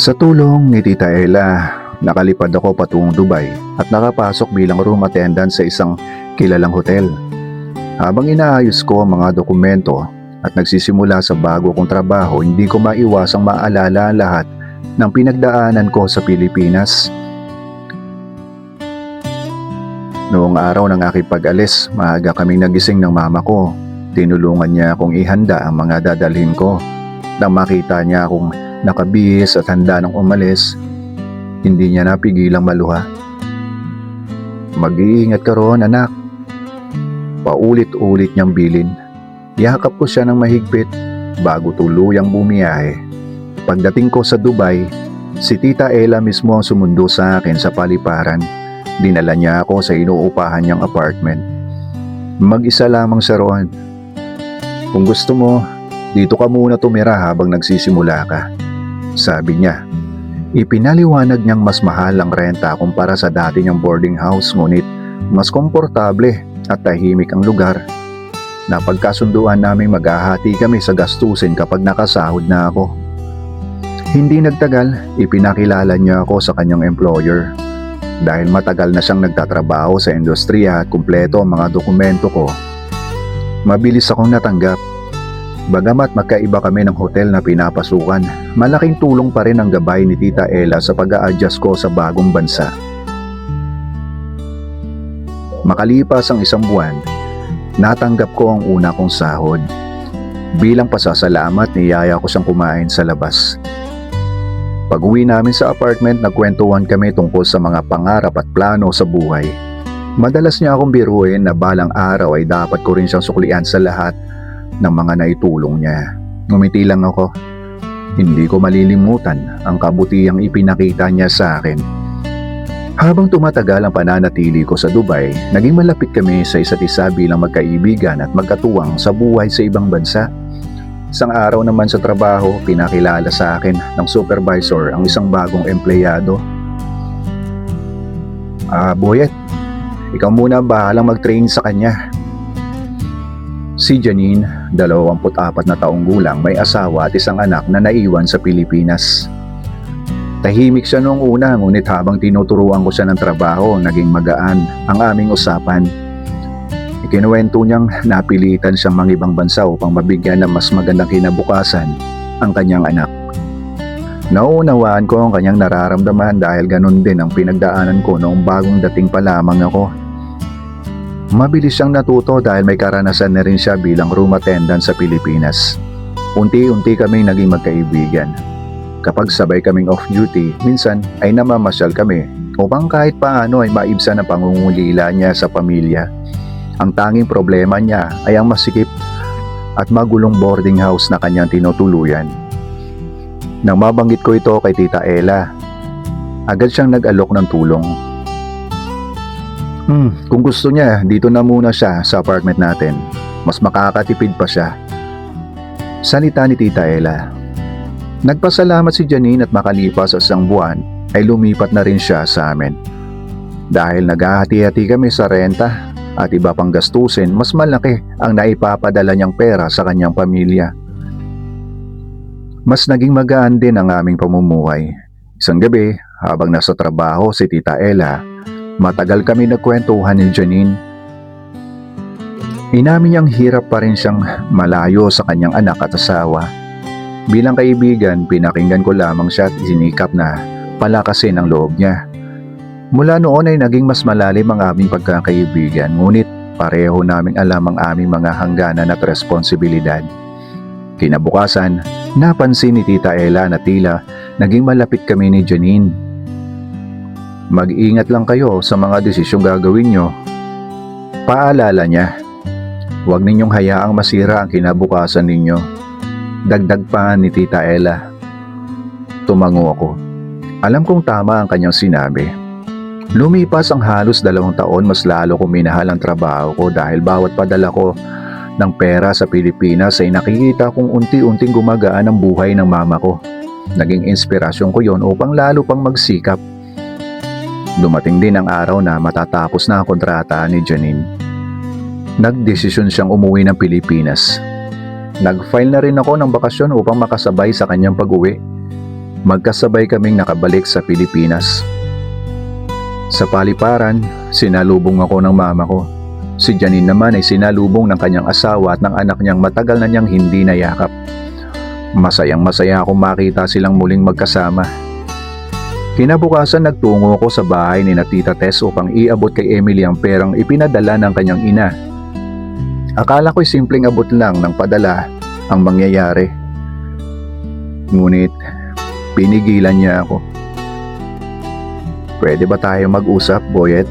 Sa tulong ni Tita Ella, nakalipad ako patungong Dubai at nakapasok bilang room attendant sa isang kilalang hotel. Habang inaayos ko ang mga dokumento at nagsisimula sa bago kong trabaho, hindi ko maiwasang maalala ang lahat ng pinagdaanan ko sa Pilipinas. Noong araw ng aking pag-alis, maaga kaming nagising ng mama ko. Tinulungan niya akong ihanda ang mga dadalhin ko. Nang makita niya akong nakabihis at handa nang umalis, hindi niya napigilang maluha. "Mag-iingat ka roon, anak." Paulit-ulit niyang bilin. Yakap ko siya ng mahigpit bago tuluyang bumiyahe. Pagdating ko sa Dubai, si Tita Ella mismo ang sumundo sa akin sa paliparan. Dinala niya ako sa inuupahan niyang apartment. Mag-isa lamang siya roon. "Kung gusto mo, dito ka muna tumira habang nagsisimula ka," sabi niya. Ipinaliwanag niyang mas mahal ang renta kumpara sa dati niyang boarding house, ngunit mas komportable at tahimik ang lugar. Napagkasunduan naming maghahati kami sa gastusin kapag nakasahod na ako. Hindi nagtagal, ipinakilala niya ako sa kanyang employer. Dahil matagal na siyang nagtatrabaho sa industriya at kumpleto ang mga dokumento ko, mabilis akong natanggap. Bagamat magkaiba kami ng hotel na pinapasukan, malaking tulong pa rin ang gabay ni Tita Ella sa pag-a-adjust ko sa bagong bansa. Makalipas ang isang buwan, natanggap ko ang una kong sahod. Bilang pasasalamat, niyaya ko siyang kumain sa labas. Pag-uwi namin sa apartment, nagkwentuhan kami tungkol sa mga pangarap at plano sa buhay. Madalas niya akong biruin na balang araw ay dapat ko rin siyang suklian sa lahat ng mga naitulong niya. Ngumiti lang ako. Hindi ko malilimutan ang kabutihang ipinakita niya sa akin. Habang tumatagal ang pananatili ko sa Dubai, naging malapit kami sa isa't isa bilang magkaibigan at magkatuwang sa buhay sa ibang bansa. Isang araw naman sa trabaho, pinakilala sa akin ng supervisor ang isang bagong empleyado. "Boyet, ikaw muna bahalang mag-train sa kanya." Si Janine, 24 na taong gulang, may asawa at isang anak na naiwan sa Pilipinas. Tahimik siya noong una, ngunit habang tinuturuan ko siya ng trabaho, naging magaan ang aming usapan. Ikinuwento niyang napilitan siyang mangibang bansa upang mabigyan ng mas magandang kinabukasan ang kanyang anak. Nauunawaan ko ang kanyang nararamdaman dahil ganun din ang pinagdaanan ko noong bagong dating pa lamang ako. Mabilis siyang natuto dahil may karanasan na rin siya bilang room attendant sa Pilipinas. Unti-unti kaming naging magkaibigan. Kapag sabay kaming off-duty, minsan ay namamasyal kami upang kahit paano ay maibsan ang pangungulila niya sa pamilya. Ang tanging problema niya ay ang masikip at magulong boarding house na kanyang tinutuluyan. Nang mabanggit ko ito kay Tita Ella, agad siyang nag-alok ng tulong. Kung gusto niya, dito na muna siya sa apartment natin. Mas makakatipid pa siya," salita ni Tita Ella. Nagpasalamat si Janine at makalipas sa isang buwan ay lumipat na rin siya sa amin. Dahil naghahati-hati kami sa renta at iba pang gastusin, mas malaki ang naipapadala niyang pera sa kanyang pamilya. Mas naging magaan din ang aming pamumuhay. Isang gabi, habang nasa trabaho si Tita Ella, matagal kami nagkwentuhan ni Janine. Inamin niyang hirap pa rin siyang malayo sa kanyang anak at asawa. Bilang kaibigan, pinakinggan ko lamang siya at sinikap na palakasin ang loob niya. Mula noon ay naging mas malalim ang aming pagkakaibigan, ngunit pareho naming alam ang aming mga hangganan at responsibilidad. Kinabukasan, napansin ni Tita Ella na tila naging malapit kami ni Janine. "Mag-ingat lang kayo sa mga desisyong gagawin nyo," paalala niya. "Huwag ninyong hayaang masira ang kinabukasan ninyo," dagdag pa ni Tita Ella. Tumango ako. Alam kong tama ang kanyang sinabi. Lumipas ang halos 2 taon, mas lalo kong minahal ang trabaho ko dahil bawat padala ko ng pera sa Pilipinas ay nakikita kong unti-unting gumagaan ang buhay ng mama ko. Naging inspirasyon ko yon upang lalo pang magsikap. Dumating din ang araw na matatapos na ang kontrata ni Janine. Nagdesisyon siyang umuwi ng Pilipinas. Nag-file na rin ako ng bakasyon upang makasabay sa kanyang pag-uwi. Magkasabay kaming nakabalik sa Pilipinas. Sa paliparan, sinalubong ako ng mama ko. Si Janine naman ay sinalubong ng kanyang asawa at ng anak niyang matagal na niyang hindi nayakap. Masayang masaya akong makita silang muling magkasama. Kinabukasan nagtungo ako sa bahay ni Tita Tess upang iabot kay Emily ang perang ipinadala ng kanyang ina. Akala ko'y simpleng abot lang ng padala ang mangyayari. Ngunit pinigilan niya ako. Pwede ba tayo mag-usap, Boyet?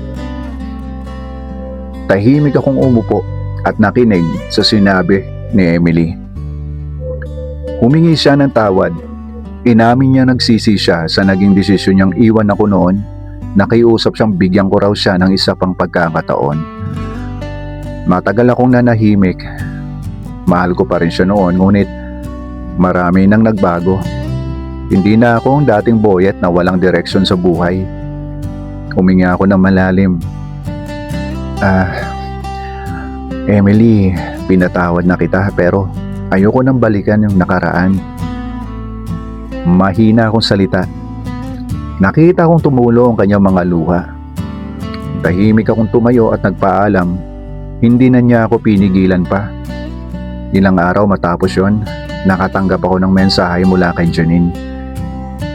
Tahimik akong umupo at nakinig sa sinabi ni Emily. Humingi siya ng tawad. Inamin niya nagsisi siya sa naging desisyon niyang iwan ako noon. Nakiusap siyang bigyan ko raw siya ng isa pang pagkakataon. Matagal akong nanahimik. Mahal ko pa rin siya noon, ngunit marami nang nagbago. Hindi na ako ang dating Boyet na walang direksyon sa buhay. Huminga ako ng malalim. Emily, pinatawad na kita pero ayoko nang balikan yung nakaraan. Mahina akong salita. Nakita kong tumulo ang kanyang mga luha. Tahimik akong tumayo at nagpaalam. Hindi na niya ako pinigilan pa. Ilang araw matapos yon, nakatanggap ako ng mensahe mula kay Janine.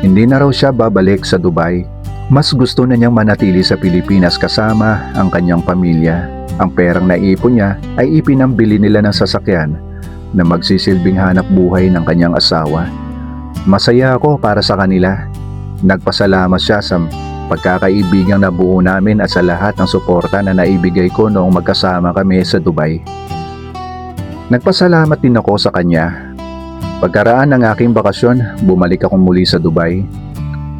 Hindi na raw siya babalik sa Dubai. Mas gusto na niyang manatili sa Pilipinas kasama ang kanyang pamilya. Ang perang naipon niya ay ipinambili nila ng sasakyan na magsisilbing hanap buhay ng kanyang asawa. Masaya ako para sa kanila. Nagpasalamat siya sa pagkakaibigang nabuo namin at sa lahat ng suporta na naibigay ko noong magkasama kami sa Dubai. Nagpasalamat din ako sa kanya. Pagkaraan ng aking bakasyon, bumalik ako muli sa Dubai.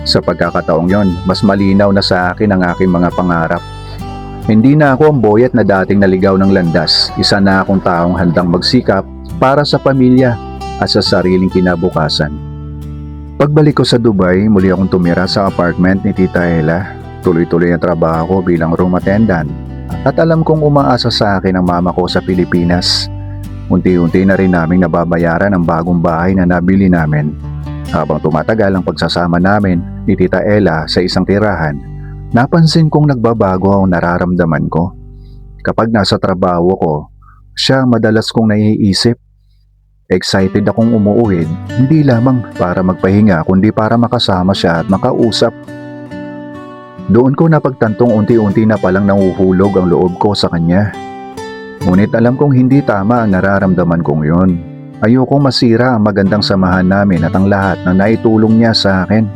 Sa pagkakataong yon, mas malinaw na sa akin ang aking mga pangarap. Hindi na ako ang Boyet na dating naligaw ng landas. Isa na akong taong handang magsikap para sa pamilya at sa sariling kinabukasan. Pagbalik ko sa Dubai, muli akong tumira sa apartment ni Tita Ella. Tuloy-tuloy ang trabaho ko bilang room attendant. At alam kong umaasa sa akin ang mama ko sa Pilipinas. Unti-unti na rin naming nababayaran ang bagong bahay na nabili namin. Habang tumatagal ang pagsasama namin ni Tita Ella sa isang tirahan, napansin kong nagbabago ang nararamdaman ko. Kapag nasa trabaho ko, siya madalas kong naiisip. Excited akong umuuwi, hindi lamang para magpahinga kundi para makasama siya at makausap. Doon ko napagtantong unti-unti na palang nanguhulog ang loob ko sa kanya. Ngunit alam kong hindi tama ang nararamdaman kong yun. Ayokong masira ang magandang samahan namin at ang lahat na naitulong niya sa akin.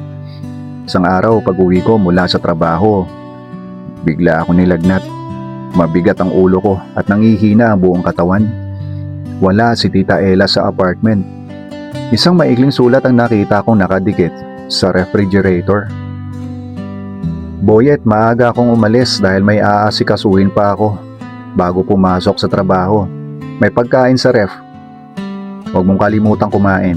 Isang araw pag-uwi ko mula sa trabaho, bigla ako nilagnat. Mabigat ang ulo ko at nangihina ang buong katawan. Wala si Tita Ella sa apartment. Isang maikling sulat ang nakita kong nakadikit sa refrigerator. Boyet, maaga akong umalis dahil may aasikasuhin pa ako bago pumasok sa trabaho. May pagkain sa ref. Huwag mong kalimutang kumain.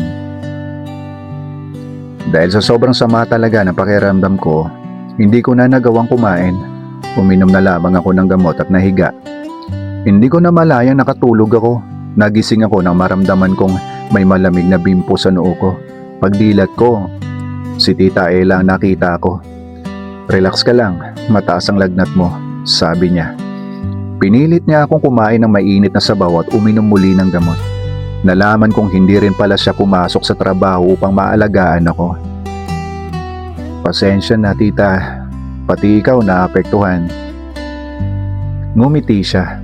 Dahil sa sobrang sama talaga ng pakiramdam ko, hindi ko na nagawang kumain. Uminom na lamang ako ng gamot at nahiga. Hindi ko na malayang nakatulog ako. Nagising ako nang maramdaman kong may malamig na bimpo sa noo ko. Pagdilat ko, si Tita Ella ang nakita ko. Relax ka lang, mataas ang lagnat mo, sabi niya. Pinilit niya akong kumain ng mainit na sabaw at uminom muli ng gamot. Nalaman kong hindi rin pala siya pumasok sa trabaho upang maalagaan ako. Pasensya na tita, pati ikaw naapektuhan. Ngumiti siya.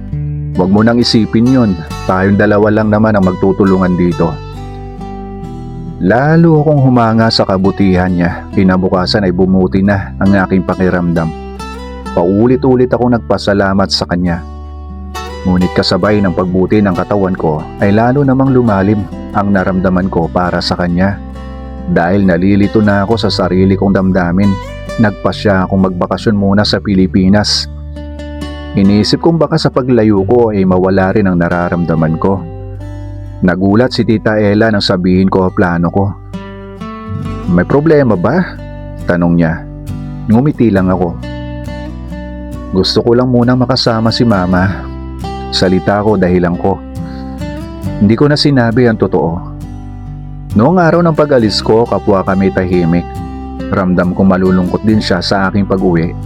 Huwag mo nang isipin yun, tayong dalawa lang naman ang magtutulungan dito. Lalo akong humanga sa kabutihan niya. Kinabukasan ay bumuti na ang aking pakiramdam. Paulit-ulit akong nagpasalamat sa kanya. Ngunit kasabay ng pagbuti ng katawan ko ay lalo namang lumalim ang naramdaman ko para sa kanya. Dahil nalilito na ako sa sarili kong damdamin, nagpasya akong magbakasyon muna sa Pilipinas. Iniisip kong baka sa paglayo ko ay mawala rin ang nararamdaman ko. Nagulat si Tita Ella nang sabihin ko ang plano ko. May problema ba? Tanong niya. Ngumiti lang ako. Gusto ko lang muna makasama si Mama. Salita ko dahilan ko. Hindi ko na sinabi ang totoo. Noong araw ng pag-alis ko, kapwa kami tahimik. Ramdam ko malulungkot din siya sa aking pag-uwi.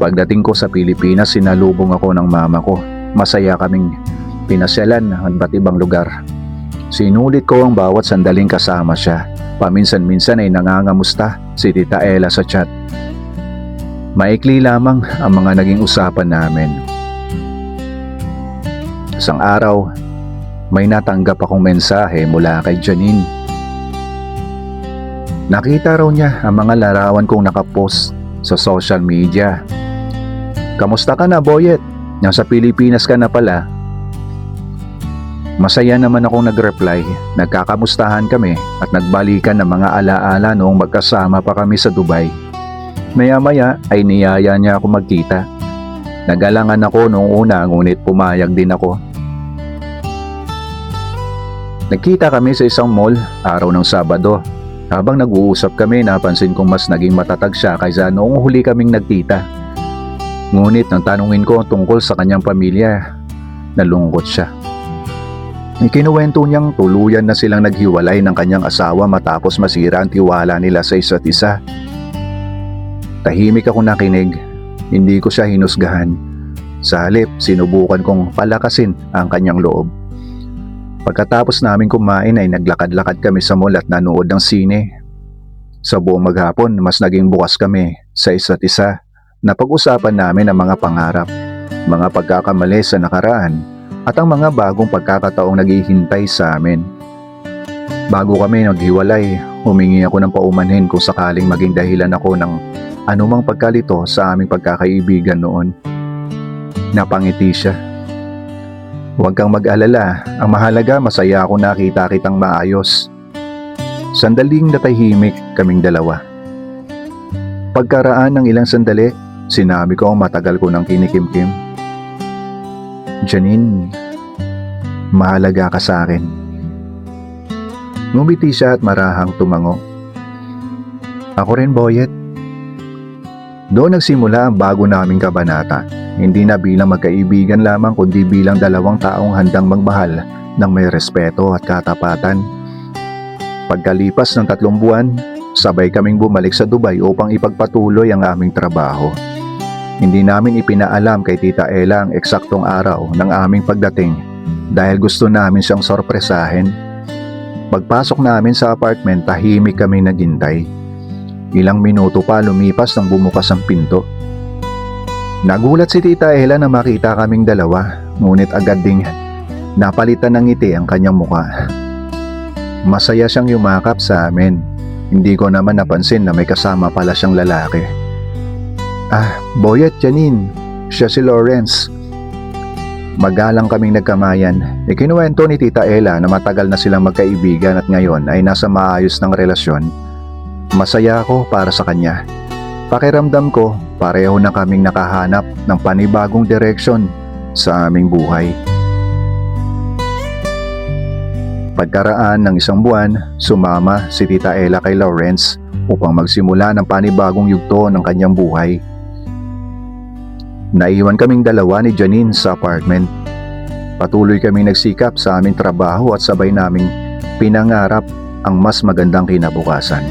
Pagdating ko sa Pilipinas, sinalubong ako ng mama ko. Masaya kaming pinasyalan ng iba't ibang lugar. Sinulit ko ang bawat sandaling kasama siya. Paminsan-minsan ay nangangamusta si Tita Ella sa chat. Maikli lamang ang mga naging usapan namin. Isang araw, may natanggap akong mensahe mula kay Janine. Nakita raw niya ang mga larawan kong nakapost sa social media. Kamusta ka na, Boyet? Nasa Pilipinas ka na pala. Masaya naman akong nag-reply. Nagkakamustahan kami at nagbalikan ng mga alaala noong magkasama pa kami sa Dubai. Maya-maya ay niyaya niya ako magkita. Nagalangan ako noong una ngunit pumayag din ako. Nagkita kami sa isang mall araw ng Sabado. Habang nag-uusap kami, napansin kong mas naging matatag siya kaysa noong huli kaming nagkita. Ngunit nang tanungin ko tungkol sa kanyang pamilya, nalungkot siya. Ikinuwento niyang tuluyan na silang naghiwalay ng kanyang asawa matapos masira ang tiwala nila sa isa't isa. Tahimik ako nakinig, hindi ko siya hinusgahan. Sa halip, sinubukan kong palakasin ang kanyang loob. Pagkatapos namin kumain ay naglakad-lakad kami sa mall at nanood ng sine. Sa buong maghapon, mas naging bukas kami sa isa't isa. Napag-usapan namin ang mga pangarap, mga pagkakamali sa nakaraan, at ang mga bagong pagkakataong naghihintay sa amin. Bago kami naghiwalay, humingi ako ng paumanhin kung sakaling maging dahilan ako ng anumang pagkalito sa aming pagkakaibigan noon. Napangiti siya. Huwag kang mag-alala, ang mahalaga masaya ako nakita kitang maayos. Sandaling natahimik kaming dalawa. Pagkaraan ng ilang sandali, sinabi ko ang matagal ko nang kinikimkim. Janine, mahalaga ka sa akin. Ngumiti siya at marahang tumango. Ako rin, Boyet. Doon nagsimula ang bago naming kabanata. Hindi na bilang magkaibigan lamang kundi bilang dalawang taong handang magmahal ng may respeto at katapatan. Pagkalipas ng 3 buwan, sabay kaming bumalik sa Dubai upang ipagpatuloy ang aming trabaho. Hindi namin ipinaalam kay Tita Ella ang eksaktong araw ng aming pagdating dahil gusto namin siyang sorpresahin. Pagpasok namin sa apartment, tahimik kami naghintay. Ilang minuto pa lumipas nang bumukas ang pinto. Nagulat si Tita Ella na makita kaming dalawa, ngunit agad ding napalitan ng ngiti ang kanyang muka. Masaya siyang yumakap sa amin. Hindi ko naman napansin na may kasama pala siyang lalaki. Boyet, Janine, siya si Lawrence. Magalang kaming nagkamayan. Ikinuwento ni Tita Ella na matagal na silang magkaibigan at ngayon ay nasa maayos ng relasyon. Masaya ako para sa kanya. Pakiramdam ko, pareho na kaming nakahanap ng panibagong direksyon sa aming buhay. Pagkaraan ng 1 buwan, sumama si Tita Ella kay Lawrence upang magsimula ng panibagong yugto ng kanyang buhay. Naiwan kaming dalawa ni Janine sa apartment. Patuloy kaming nagsikap sa aming trabaho at sabay naming pinangarap ang mas magandang kinabukasan.